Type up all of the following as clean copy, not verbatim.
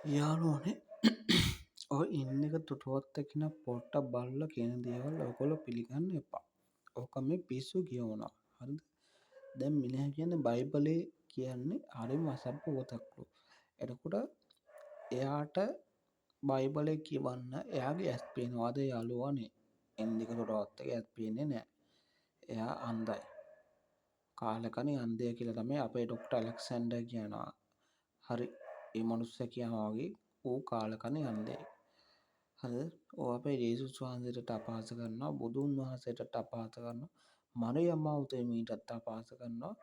යාළුවනේ ඔය ඉන්න එක තුටුවත් එක්කන පොට්ටක් බලලා කියන දේවල් ඔයගොල්ලෝ පිළිගන්න එපා. ඕක මේ පිස්සු කියවනවා. හරිද? දැන් මිනිහා කියන්නේ බයිබලේ කියන්නේ හරිම අසභ්‍ය පොතක්ලු. එතකොට එයාට බයිබලේ කියවන්න එයාගේ ඇස් පේනවාද යාළුවනේ? ඉන්දික තුටුවත් එක ඇස් පේන්නේ නැහැ. එයා අන්ධයි. කාලකණ්ණි අන්ධය කියලා තමයි අපේ ඩොක්ටර් ඇලෙක්සැන්ඩර් කියනවා. හරි ඒ මනුස්සයා කියනවා වගේ ඌ කාලකණ්ණි අන්ධයෙක්. හරිද? ඔය අපේ යේසුස් වහන්සේට අපහාස කරනවා, බුදුන් වහන්සේට අපහාස කරනවා, මරියම් මව්තෙමීටත් අපහාස කරනවා.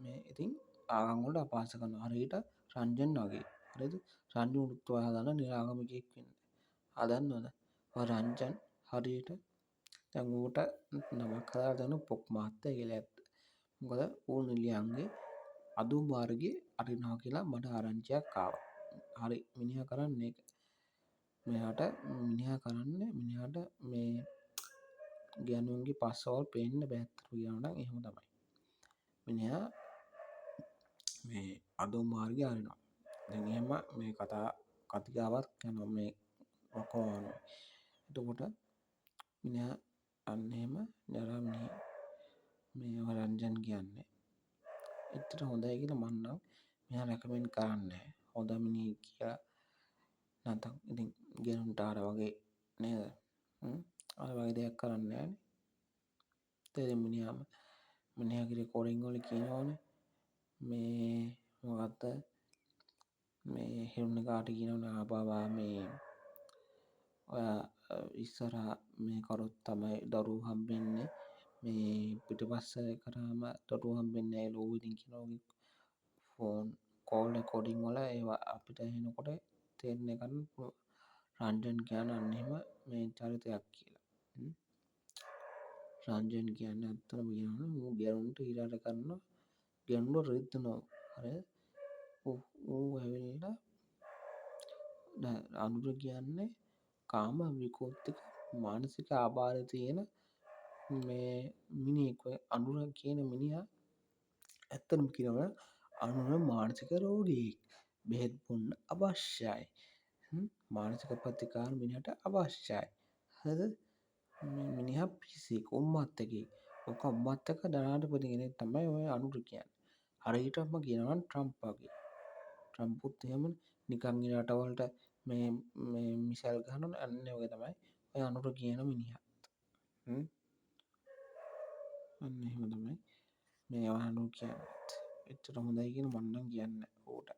මේ ඉතින් ආගම් වලට අපහාස කරනවා. හරියට රංජන් වගේ. හරිද? රංජන් උත්සාහ හදන නිරාගමිකයෙක් වෙන්න. හදන්නවද? ඔය රංජන් හරියට දැන් ඌට නමක් හදලා දෙන පොක් මහත්තයා කියලා ඇත්ත. මොකද ඌ නිලියන්ගේ අදුම් මාර්ගේ අරිනවා කියලා මට ආරංචියක් ආවා. හරි මිනිහා කරන්නේ ඒක. මිනිහාට මේ ගෑනුන්ගේ පස්සවල් පේන්න බෑත්තරු කියනවා නම් එහෙම තමයි. මිනිහා මේ අදුම් මාර්ගේ අරිනවා. දැන් එහෙම මේ කතිකාවත් යනවා මේ ඔකෝන. එතකොට මිනිහා අන්න එහෙම නරම් මේ රංජන් කියන්නේ එච්චර හොඳයි කියලා මම නම් මෙයා රෙකමෙන්ඩ් කරන්නේ හොඳ මිනිහෙක් කියලා නැත්නම් ඉතින් ගෙනුන්ට ආර වගේ නේද? අර වගේ දෙයක් කරන්නේ නැහැනේ. ඉතින් මිනිහාගේ රෙකෝඩින් වල කියනවනේ මේ මොකද්ද මේ හිරුණිකාට කියනවනේ ආබාවා මේ ඔයා ඉස්සරහා මේ කරොත් තමයි දරුවෝ හම්බෙන්නේ. මේ පිටිපස්සේ කරාම දරුවෝ හම්බෙන්නේ නැහැ ලෝ ඉතින් කියනවා ෆෝන් කෝල් රෙකෝඩින් වල ඒවා අපිට ඇහෙනකොට තේරෙන්නේ ගන්න පුළුවන්. රංජන් කියන්නේ අන්න එහෙම මේ චරිතයක් කියලා. රංජන් කියන්නේ ඇත්තටම කියනවනම් ඌ ගැරුන්ට ඊළාට කරනවා. ගැනුන්ව රිද්දනවා. හරිද? ඌ ඇවිල්ලා දැන් අනුර කියන්නේ කාම විකෘතික මානසික ආබාධ තියෙන මේ මිනිහෙක්. ඔය අනුර කියන මිනිහා ඇත්තටම කියනවා අනුර මානසික රෝගියෙක්. බෙහෙත් බොන්න අවශ්‍යයි. මානසික ප්‍රතිකාර මිනිහට අවශ්‍යයි. හරිද? මේ මිනිහා පිස්සෙක් උම්මත්තකෙක්. ඔක උම්මත්තක ධනාධිපති කෙනෙක් තමයි ඔය අනුර කියන්නේ. හරියටම කියනවා නම් ට්‍රම්ප් වගේ. ට්‍රම්පුත් එහෙම නිකන් ඉන රටවලට මේ මිසයිල් ගහනවනේ අන්න ඒ වගේ තමයි ඔය අනුර කියන මිනිහත්. අන්න එහෙම තමයි මේ අනුර කියන්නේත්. එච්චර හොඳයි කියලා මම නම් කියන්නේ ඌට.